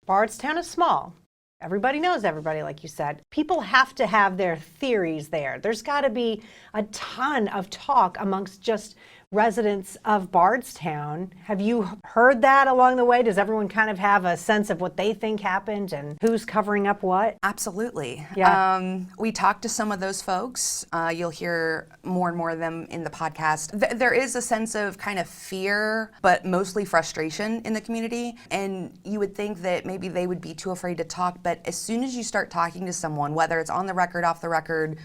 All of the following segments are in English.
Bardstown is small. Everybody knows everybody, like you said. People have to have their theories there. There's got to be a ton of talk amongst just residents of Bardstown. Have you heard that along the way? Does everyone kind of have a sense of what they think happened and who's covering up what? Absolutely. Yeah. We talked to some of those folks. You'll hear more and more of them in the podcast. There is a sense of kind of fear, but mostly frustration in the community. And you would think that maybe they would be too afraid to talk, but as soon as you start talking to someone, whether it's on the record, off the record,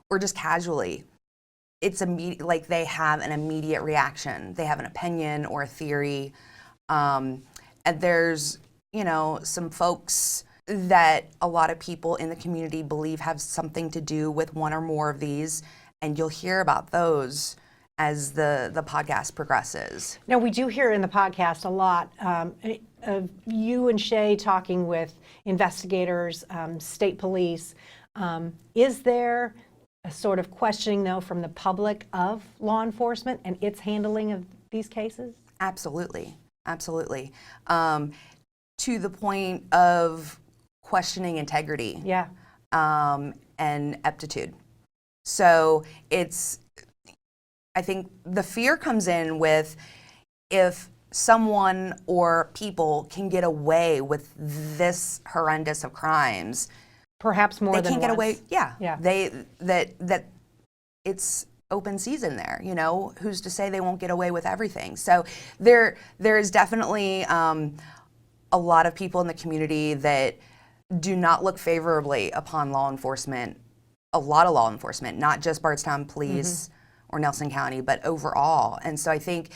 or just casually, it's immediate, like they have an immediate reaction. They have an opinion or a theory. And there's, some folks that a lot of people in the community believe have something to do with one or more of these. And you'll hear about those as the podcast progresses. Now, we do hear in the podcast a lot of you and Shay talking with investigators, state police. Is there a sort of questioning, though, from the public of law enforcement and its handling of these cases? Absolutely. Absolutely. To the point of questioning integrity. Yeah. And aptitude. So I think the fear comes in with if someone or people can get away with this horrendous of crimes, perhaps more than they can't get away. Yeah. That it's open season there. Who's to say they won't get away with everything? So there is definitely a lot of people in the community that do not look favorably upon law enforcement. A lot of law enforcement, not just Bardstown Police or Nelson County, but overall. And so I think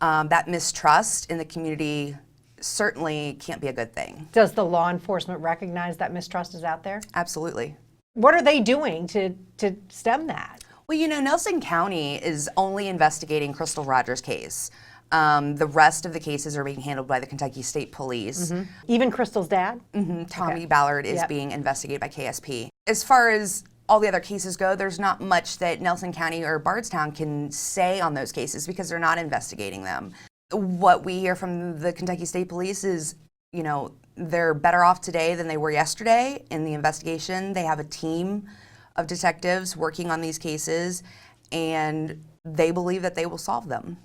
that mistrust in the community certainly can't be a good thing. Does the law enforcement recognize that mistrust is out there? Absolutely. What are they doing to stem that? Well, Nelson County is only investigating Crystal Rogers' case. The rest of the cases are being handled by the Kentucky State Police. Even Crystal's dad? Tommy Ballard is being investigated by KSP. As far as all the other cases go, there's not much that Nelson County or Bardstown can say on those cases because they're not investigating them. What we hear from the Kentucky State Police is, they're better off today than they were yesterday in the investigation. They have a team of detectives working on these cases, and they believe that they will solve them.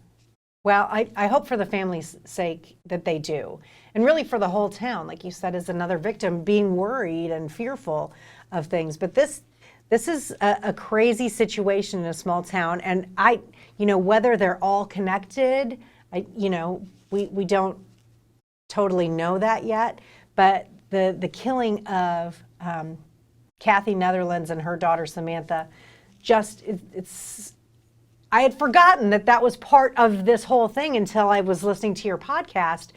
Well, I hope for the family's sake that they do. And really for the whole town, like you said, as another victim, being worried and fearful of things. But this is a crazy situation in a small town. And whether they're all connected, we don't totally know that yet. But the killing of Kathy Netherlands and her daughter Samantha, I had forgotten that was part of this whole thing until I was listening to your podcast.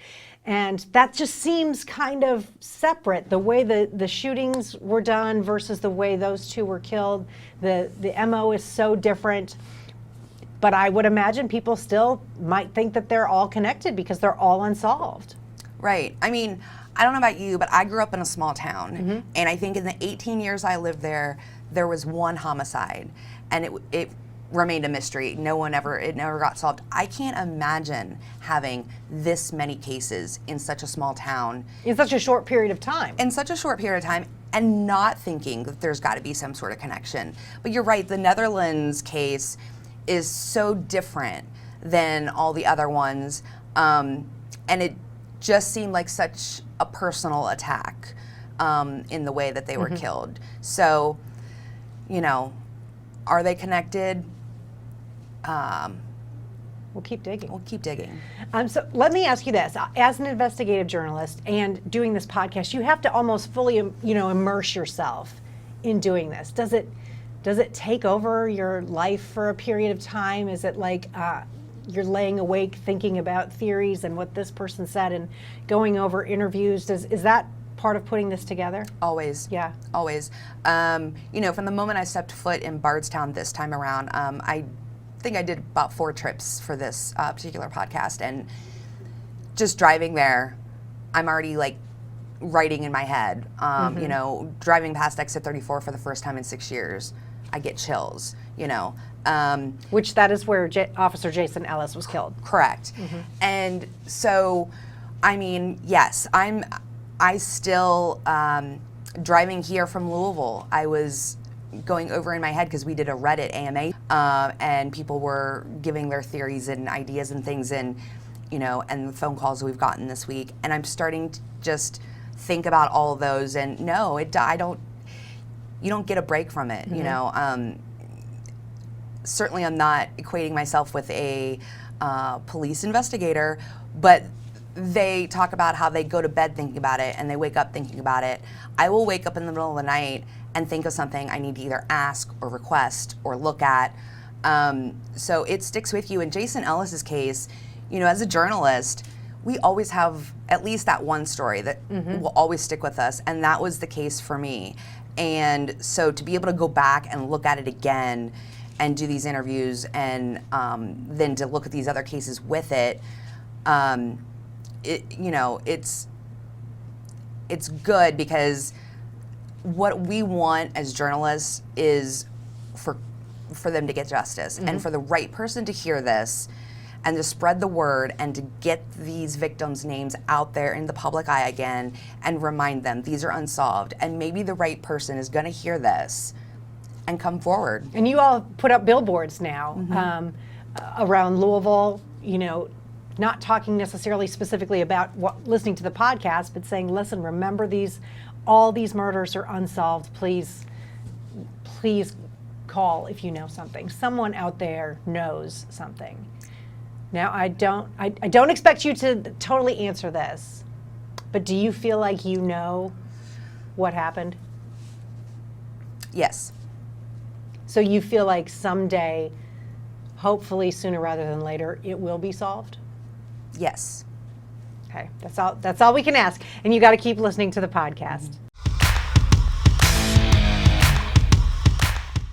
And that just seems kind of separate, the way the shootings were done versus the way those two were killed. The MO is so different. But I would imagine people still might think that they're all connected because they're all unsolved. Right. I mean, I don't know about you, but I grew up in a small town. And I think in the 18 years I lived there was one homicide. And it remained a mystery. It never got solved. I can't imagine having this many cases in such a small town. In such a short period of time. And not thinking that there's got to be some sort of connection. But you're right, the Netherlands case is so different than all the other ones. And it just seemed like such a personal attack in the way that they were killed. So, are they connected? We'll keep digging. So let me ask you this. As an investigative journalist and doing this podcast, you have to almost fully, immerse yourself in doing this. Does it take over your life for a period of time? Is it like you're laying awake thinking about theories and what this person said and going over interviews? Is that part of putting this together? Always. Yeah. Always. From the moment I stepped foot in Bardstown this time around, I think I did about 4 trips for this particular podcast, and just driving there, I'm already writing in my head. Driving past exit 34 for the first time in 6 years, I get chills. Which that is where Officer Jason Ellis was killed. Correct. And so, I mean, yes, I still, driving here from Louisville, I was going over in my head because we did a Reddit AMA, and people were giving their theories and ideas and things, and and the phone calls we've gotten this week, and I'm starting to just think about all of those, and no, you don't get a break from it, certainly I'm not equating myself with a police investigator, but they talk about how they go to bed thinking about it and they wake up thinking about it. I will wake up in the middle of the night and think of something I need to either ask or request or look at. So it sticks with you. In Jason Ellis's case, as a journalist, we always have at least that one story that will always stick with us, and that was the case for me. And so to be able to go back and look at it again and do these interviews and then to look at these other cases with it, it's good, because what we want as journalists is for them to get justice and for the right person to hear this and to spread the word and to get these victims' names out there in the public eye again and remind them these are unsolved, and maybe the right person is going to hear this and come forward. And you all put up billboards now around Louisville, not talking necessarily specifically about listening to the podcast, but saying, listen, remember all these murders are unsolved. Please call if you know something. Someone out there knows something. Now, I don't expect you to totally answer this, but do you feel like you know what happened? Yes. So you feel like someday, hopefully sooner rather than later, it will be solved? Yes. Okay, that's all we can ask. And you got to keep listening to the podcast.